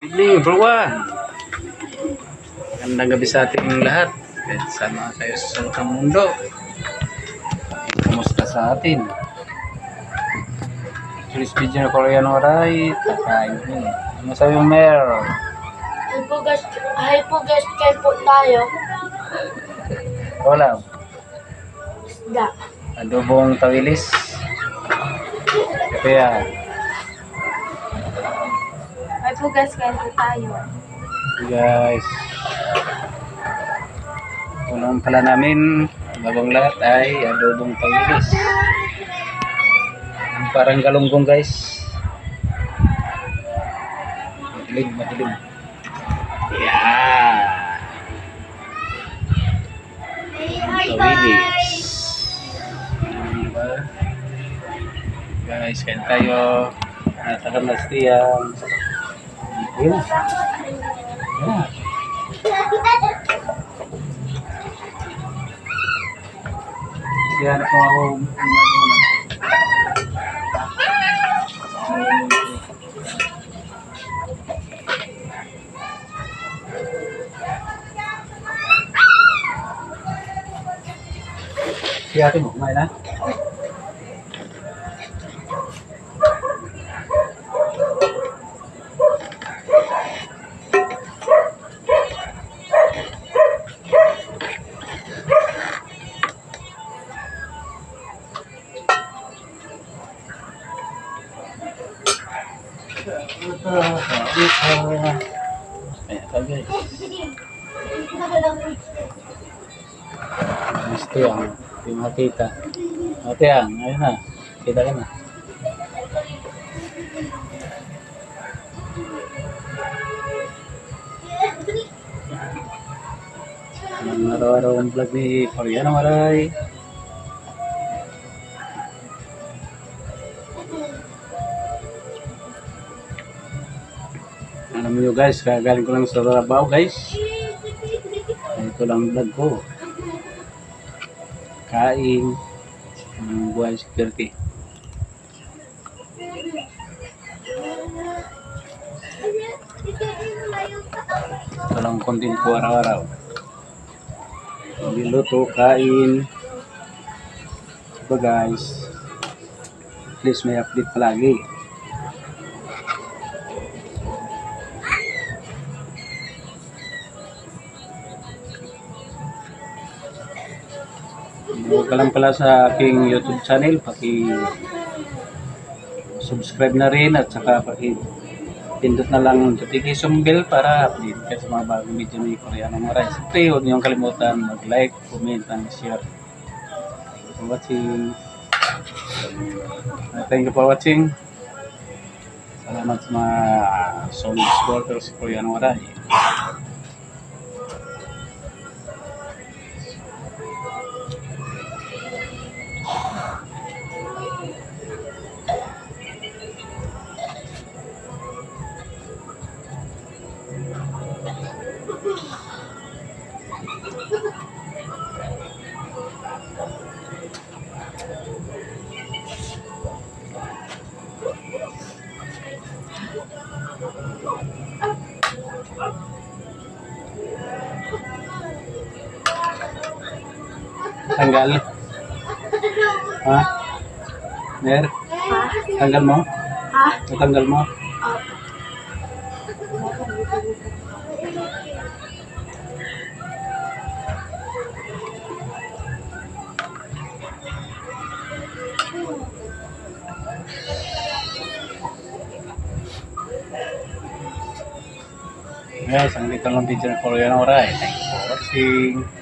Good evening everyone. Magandang gabi sa ating lahat. Sama kayo sa sulokang mundo. Kumusta sa atin? Today's video na Korean Waray. Kakain din. Ano sabi mo, Mer? Hi po guys, kain po tayo. Wala. Isda. Adobong tawilis. Kaya Hi po guys, kain po tayo. guys, unang pala namin babang lahat ay adobong tawilis. Parang galunggong guys. Madilim. Yeah. Tawilis. Diba? Guys, kain tayo. Natakam na siyang. Yun. Yeah. Siya na po ako umalunan. Siya ito mo, kumain na? Ayan guys. Gusto yan. Hindi makita. Ate yan. Ayun na. Kita ka na. Ang araw-araw ang vlog ni Korean Waray. Alam niyo guys, galing ko lang sa trabaho guys. Ito lang vlog ko. Kain ng buhay security. Ito lang content ko araw-araw. Niluto, kain. Diba guys? Please may update palagi. Huwag ka lang pala sa aking YouTube channel, paki-subscribe na rin at saka paki-pindot na lang yung notification bell para update ka sa mga bagong video ni Korean Waray. Siyempre, huwag niyong kalimutan mag-like, comment, and share. Thank you for watching. Thank you for watching. Salamat sa mga solid supporters si Korean Waray. Tanggal. Ha? Mer? Tanggal mo? Ha? Tanggal mo? Guys, ang dito lang video ng Korean Waray. Thank you for watching.